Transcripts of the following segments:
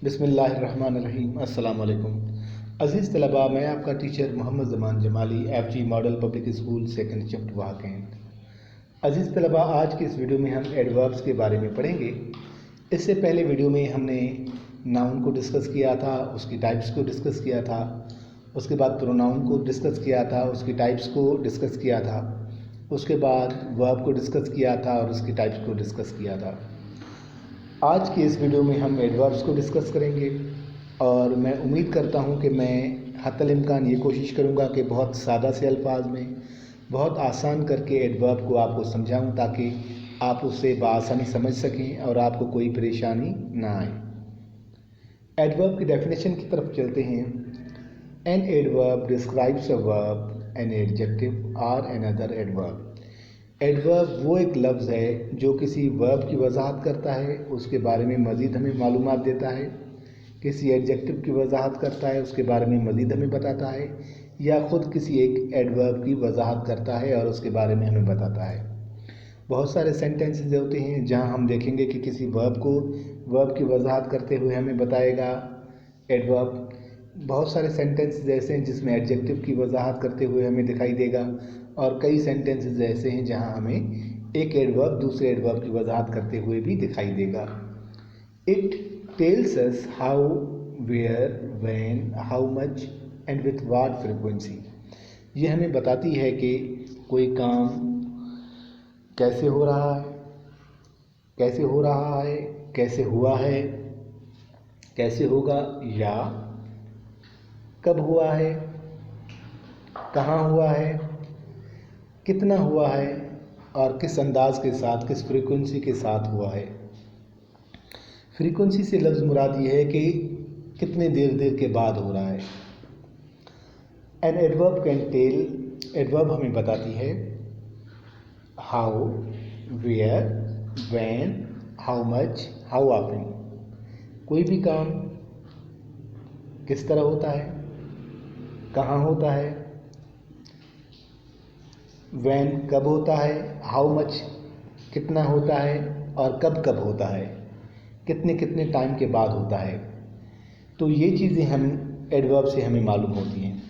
बिस्मिल्लाहिर्रहमानिर्रहीम। अस्सलाम वालेकुम। अज़ीज़ तलबा, मैं आपका teacher Mohammad Zaman Jamali, FG model public school second shift वाकैंड। अज़ीज़ तलबा, आज की इस वीडियो में हम एडवर्ब्स के बारे में पढ़ेंगे। इससे पहले वीडियो में हमने नाउन को डिस्कस किया था, उसकी टाइप्स को डिस्कस किया था, उसके बाद प्रोनाउन को डिस्कस किया था, उसकी टाइप्स को डिस्कस किया था, उसके बाद वर्ब को डिस्कस किया था और उसकी टाइप्स को डिस्कस किया था। आज की इस वीडियो में हम एडवर्ब्स को डिस्कस करेंगे और मैं उम्मीद करता हूं कि मैं हत्तल इम्कान ये कोशिश करूंगा कि बहुत सादा से अल्फाज में बहुत आसान करके एडवर्ब को आपको समझाऊं ताकि आप उसे बआसानी समझ सकें और आपको कोई परेशानी ना आए। एडवर्ब की डेफिनेशन की तरफ चलते हैं। An adverb describes a verb, an adjective और अनदर एडवर्ब। एडवर्ब वो एक लफ्ज़ है जो किसी वर्ब की वजाहत करता है, उसके बारे में मज़ीद हमें मालूमात देता है। किसी एडजेक्टिव की वजाहत करता है, उसके बारे में मज़ीद हमें बताता है, या ख़ुद किसी एक एडवर्ब की वजाहत करता है और उसके बारे में हमें बताता है। बहुत सारे सेंटेंसेस होते हैं जहां हम देखेंगे कि किसी वर्ब की वजाहत करते हुए हमें बताएगा एडवर्ब। बहुत सारे सेंटेंसेस ऐसे हैं जिसमें एडजेक्टिव की वजाहत करते हुए हमें दिखाई देगा, और कई सेंटेंसेस ऐसे हैं जहां हमें एक एडवर्ब दूसरे एडवर्ब की वजाहत करते हुए भी दिखाई देगा। It tells us how, where, when, how much and with what frequency. ये हमें बताती है कि कोई काम कैसे हो रहा है, कैसे हो रहा है, कैसे हुआ है, कैसे होगा, या कब हुआ है, कहाँ हुआ है, कितना हुआ है और किस अंदाज के साथ, किस फ्रीक्वेंसी के साथ हुआ है। फ्रीक्वेंसी से लफ्ज़ मुराद ये है कि कितने देर के बाद हो रहा है। An adverb can tell, adverb हमें बताती है how, where, when, how much, how often. कोई भी काम किस तरह होता है, कहाँ होता है, व्हेन कब होता है, हाउ मच कितना होता है और कब कब होता है, कितने कितने टाइम के बाद होता है। तो ये चीज़ें हम एडवर्ब से हमें मालूम होती हैं।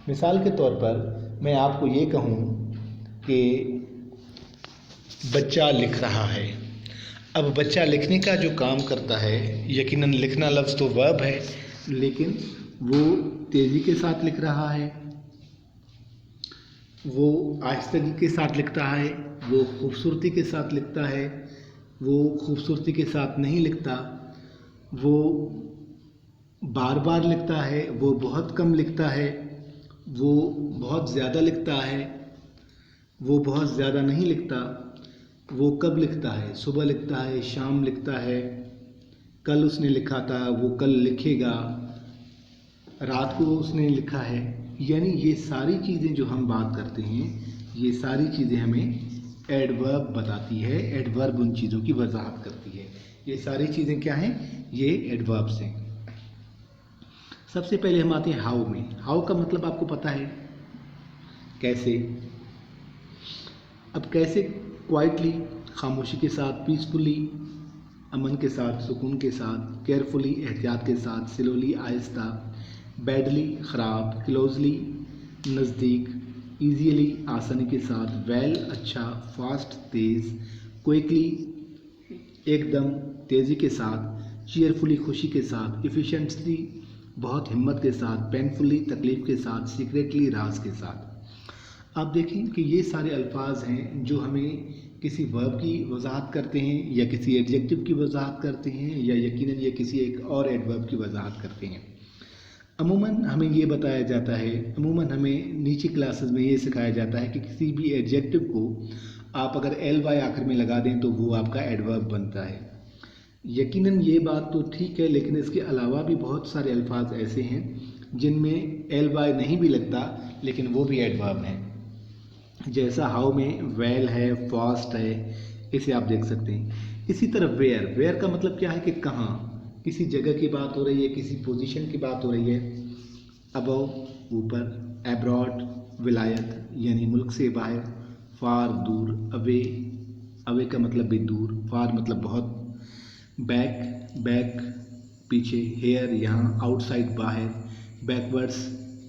मिसाल के तौर पर मैं आपको ये कहूँ कि बच्चा लिख रहा है। अब बच्चा लिखने का जो काम करता है, यकीनन लिखना लफ्ज़ तो वर्ब है, लेकिन वो तेज़ी के साथ लिख रहा है, वो आहिस्तगी के साथ लिखता है, वो खूबसूरती के साथ लिखता है, वो खूबसूरती के साथ नहीं लिखता, वो बार बार लिखता है, वो बहुत कम लिखता है, वो बहुत ज़्यादा लिखता है, वो बहुत ज़्यादा नहीं लिखता। वो कब लिखता है, सुबह लिखता है, शाम लिखता है, कल उसने लिखा था, वो कल लिखेगा, रात को उसने लिखा है। यानी ये सारी चीज़ें जो हम बात करते हैं, ये सारी चीज़ें हमें एडवर्ब बताती है। एडवर्ब उन चीज़ों की वजाहत करती है। ये सारी चीज़ें क्या हैं, ये एडवर्ब्स हैं। सबसे पहले हम आते हैं हाउ में। हाउ का मतलब आपको पता है, कैसे। अब कैसे, क्वाइटली खामोशी के साथ, पीसफुली अमन के साथ, सुकून के साथ, केयरफुली एहतियात के साथ, स्लोली आहिस्ता, बैडली ख़राब, क्लोजली नज़दीक, ईजीली आसानी के साथ, वेल अच्छा, फास्ट तेज़, क्विकली एकदम तेज़ी के साथ, चीयरफुली खुशी के साथ, इफ़िशेंटली बहुत हिम्मत के साथ, पेनफुली तकलीफ़ के साथ, सीक्रेटली राज के साथ। आप देखें कि ये सारे अल्फाज हैं जो हमें किसी वर्ब की वजाहत करते हैं, या किसी एडजेक्टिव की वजाहत करते हैं, या यकीनन ये किसी एक और एडवर्ब की वजाहत करते हैं। अमूमन हमें ये बताया जाता है, अमूमन हमें नीचे क्लासेस में ये सिखाया जाता है कि किसी भी एडजेक्टिव को आप अगर ly आखिर में लगा दें तो वो आपका एडवर्ब बनता है। यकीनन ये बात तो ठीक है, लेकिन इसके अलावा भी बहुत सारे अल्फाज ऐसे हैं जिनमें ly नहीं भी लगता, लेकिन वो भी एडवर्ब हैं। जैसा हाउ में वेल है, फास्ट है, इसे आप देख सकते हैं। इसी तरह वेयर, वेयर का मतलब क्या है कि कहाँ, किसी जगह की बात हो रही है, किसी पोजीशन की बात हो रही है। अबव ऊपर, एब्रॉड विलायत यानी मुल्क से बाहर, फार दूर, अवे, अवे का मतलब भी दूर, फार मतलब बहुत, बैक बैक पीछे, हेयर यहाँ, आउटसाइड बाहर, बैकवर्ड्स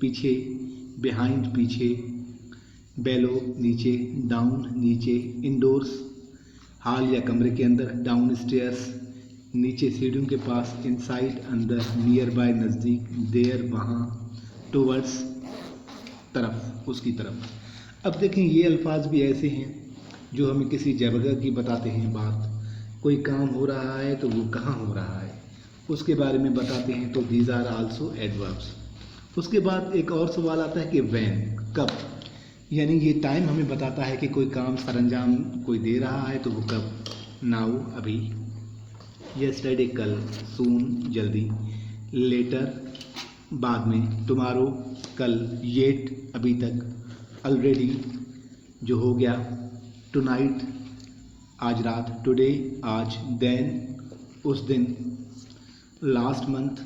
पीछे, बिहाइंड पीछे, बेलो नीचे, डाउन नीचे, इंडोर्स हॉल या कमरे के अंदर, डाउन स्टेयर्स नीचे सीढ़ियों के पास, इनसाइड अंदर, नियर बाय नज़दीक, देयर वहाँ, टुवर्ड्स तरफ, उसकी तरफ। अब देखें ये अल्फाज भी ऐसे हैं जो हमें किसी जगह की बताते हैं बात, कोई काम हो रहा है तो वो कहाँ हो रहा है उसके बारे में बताते हैं, तो दीज आर आल्सो एडवर्ब्स। उसके बाद एक और सवाल आता है कि व्हेन, कब, यानी ये टाइम हमें बताता है कि कोई काम सरंजाम कोई दे रहा है तो वो कब, नाउ अभी, यस्टरडे कल, सून जल्दी, लेटर बाद में, टुमारो कल, येट अभी तक, ऑलरेडी जो हो गया, टुनाइट आज रात, टुडे आज, देन उस दिन, लास्ट मंथ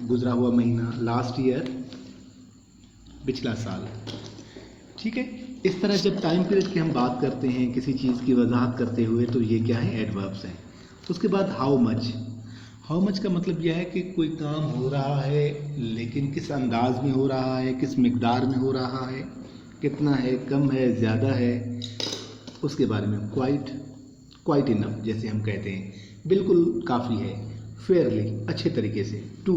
गुजरा हुआ महीना, लास्ट ईयर पिछला साल। ठीक है, इस तरह जब टाइम पीरियड की हम बात करते हैं किसी चीज़ की वजाहत करते हुए तो ये क्या है, एडवर्ब्स हैं। उसके बाद हाउ मच, हाउ मच का मतलब यह है कि कोई काम हो रहा है लेकिन किस अंदाज में हो रहा है, किस मिकदार में हो रहा है, कितना है, कम है, ज़्यादा है, उसके बारे में। क्वाइट इनफ जैसे हम कहते हैं, बिल्कुल काफ़ी है, फेयरली अच्छे तरीके से, टू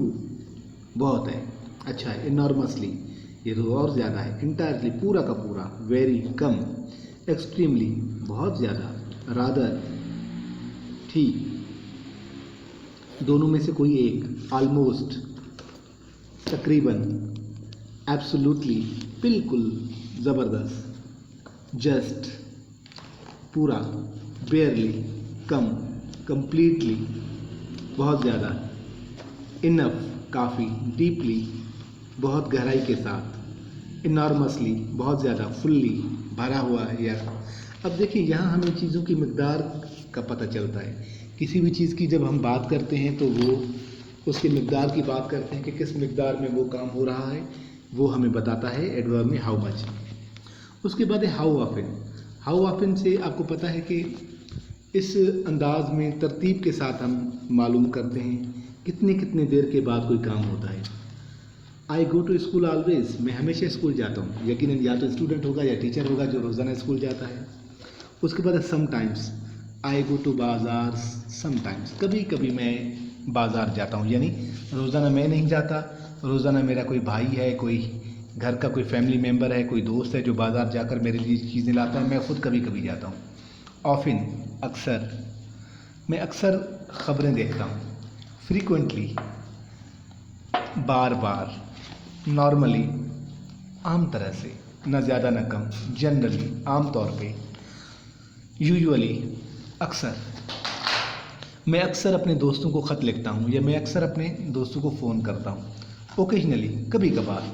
बहुत है, अच्छा है, इनॉर्मसली ये तो और ज़्यादा है, इंटायरली पूरा का पूरा, वेरी कम, एक्सट्रीमली बहुत ज़्यादा, रादर ठीक, दोनों में से कोई एक, ऑलमोस्ट तकरीबन, एब्सोल्युटली बिल्कुल, ज़बरदस्त, जस्ट पूरा, बेयरली कम, कंप्लीटली बहुत ज़्यादा, इनफ काफ़ी, डीपली बहुत गहराई के साथ, इनॉर्मसली बहुत ज़्यादा, फुल्ली भरा हुआ या। अब देखिए यहाँ हमें चीज़ों की मिकदार का पता चलता है, किसी भी चीज़ की जब हम बात करते हैं तो वो उसकी मिकदार की बात करते हैं कि किस मिकदार में वो काम हो रहा है, वो हमें बताता है एडवर्ब में हाउ मच। उसके बाद है हाउ ऑफन। हाउ ऑफन से आपको पता है कि इस अंदाज में तरतीब के साथ हम मालूम करते हैं कितने कितने देर के बाद कोई काम होता है। आई गो टू स्कूल ऑलवेज, मैं हमेशा स्कूल जाता हूँ, यकीनन या तो स्टूडेंट होगा या टीचर होगा जो रोज़ाना स्कूल जाता है। उसके बाद है समटाइम्स, आई गो टू बाज़ार समटाइम्स, कभी कभी मैं बाज़ार जाता हूँ, यानी रोज़ाना मैं नहीं जाता, रोज़ाना मेरा कोई भाई है, कोई घर का कोई फैमिली मेम्बर है, कोई दोस्त है जो बाज़ार जाकर मेरे लिए चीज़ें लाता है, मैं ख़ुद कभी कभी जाता हूँ। ऑफिन अक्सर, मैं अक्सर ख़बरें देखता हूँ। फ्रीक्वेंटली बार बार, नॉर्मली आम तरह से, न ज़्यादा न कम, जनरली आम तौर पे, यूजुअली अक्सर, मैं अक्सर अपने दोस्तों को ख़त लिखता हूँ या मैं अक्सर अपने दोस्तों को फ़ोन करता हूँ। ओकेजनली कभी कभार,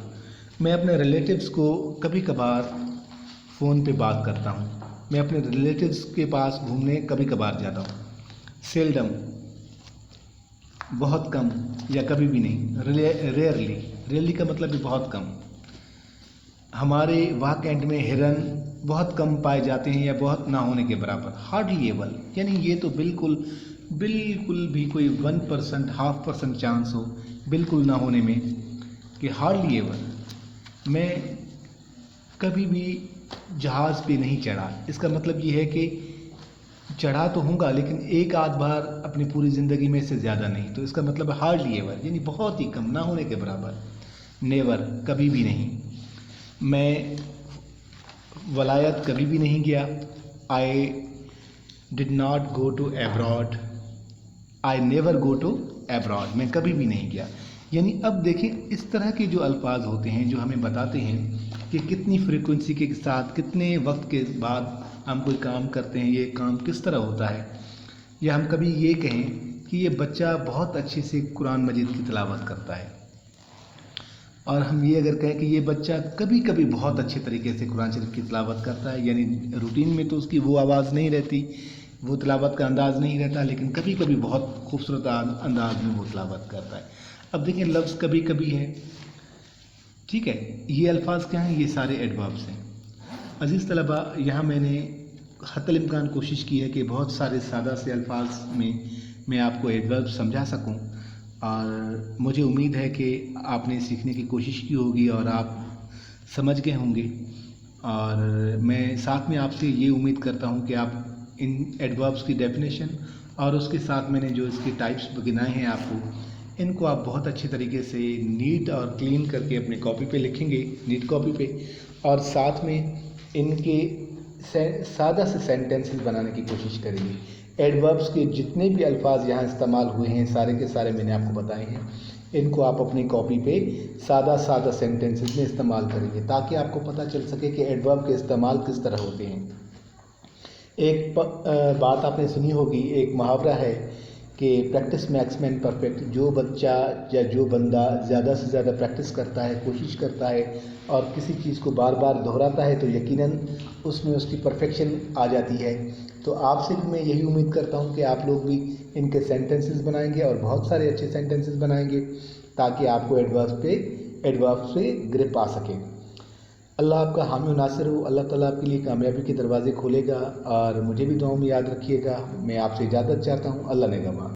मैं अपने रिलेटिव्स को कभी कभार फ़ोन पे बात करता हूँ, मैं अपने रिलेटिव्स के पास घूमने कभी कभार जाता हूँ। सेल्डम बहुत कम या कभी भी नहीं। रेयरली, रेयरली का मतलब भी बहुत कम। हमारे वाक एंड में हिरन बहुत कम पाए जाते हैं या बहुत ना होने के बराबर। हार्डली एबल, यानी ये तो बिल्कुल बिल्कुल भी कोई 1%, 0.5% चांस हो बिल्कुल ना होने में कि हार्डली एबल। मैं कभी भी जहाज़ पे नहीं चढ़ा, इसका मतलब ये है कि चढ़ा तो होगा लेकिन एक आध बार अपनी पूरी ज़िंदगी में इससे ज़्यादा नहीं, तो इसका मतलब हार्डली एवर, यानी बहुत ही कम, ना होने के बराबर। नेवर कभी भी नहीं। मैं वलायत कभी भी नहीं गया। I did not go to abroad, I never go to abroad, मैं कभी भी नहीं गया। यानी अब देखें इस तरह के जो अल्फाज होते हैं जो हमें बताते हैं कि कितनी फ्रीक्वेंसी के साथ कितने वक्त के बाद हम कोई काम करते हैं, ये काम किस तरह होता है। या हम कभी ये कहें कि ये बच्चा बहुत अच्छे से कुरान मजीद की तिलावत करता है, और हम ये अगर कहें कि ये बच्चा कभी कभी बहुत अच्छे तरीके से कुरान शरीफ की तिलावत करता है, यानी रूटीन में तो उसकी वो आवाज़ नहीं रहती, वो तिलावत का अंदाज़ नहीं रहता, लेकिन कभी कभी बहुत खूबसूरत अंदाज में वो तिलावत करता है। अब देखिए लफ्ज़ कभी कभी है, ठीक है, ये अल्फाज क्या हैं, ये सारे एडवर्ब्स हैं। अज़ीज़ तलबा, यहाँ मैंने हत्तल इम्कान कोशिश की है कि बहुत सारे सादा से अल्फाज में मैं आपको एडवर्ब समझा सकूं। और मुझे उम्मीद है कि आपने सीखने की कोशिश की होगी और आप समझ गए होंगे। और मैं साथ में आपसे ये उम्मीद करता हूँ कि आप इन एडवर्ब्स की डेफिनेशन और उसके साथ मैंने जो इसके टाइप्स गिनाए हैं आपको, इनको आप बहुत अच्छे तरीके से नीट और क्लीन करके अपने कॉपी पे लिखेंगे, नीट कॉपी पे, और साथ में इनके सादा से सेंटेंसेस बनाने की कोशिश करेंगे। एडवर्ब्स के जितने भी अल्फाज यहाँ इस्तेमाल हुए हैं सारे के सारे मैंने आपको बताए हैं, इनको आप अपनी कॉपी पे सादा सादा सेंटेंसेस में इस्तेमाल करेंगे ताकि आपको पता चल सके कि एडवर्ब के इस्तेमाल किस तरह होते हैं। एक बात आपने सुनी होगी, एक मुहावरा है कि प्रैक्टिस मेक्स मैन परफेक्ट। जो बच्चा या जो बंदा ज़्यादा से ज़्यादा प्रैक्टिस करता है, कोशिश करता है और किसी चीज़ को बार बार दोहराता है तो यकीनन उसमें उसकी परफेक्शन आ जाती है। तो आपसे भी मैं यही उम्मीद करता हूँ कि आप लोग भी इनके सेंटेंसेस बनाएंगे और बहुत सारे अच्छे सेंटेंसेस बनाएंगे ताकि आपको एडवर्ब से ग्रिप आ सके। अल्लाह आपका हामी और नासिर हो। अल्लाह ताला आपके लिए कामयाबी के दरवाज़े खोलेगा और मुझे भी दुआओं में याद रखिएगा। मैं आपसे इजाज़त चाहता हूँ। अल्लाह निगहबान।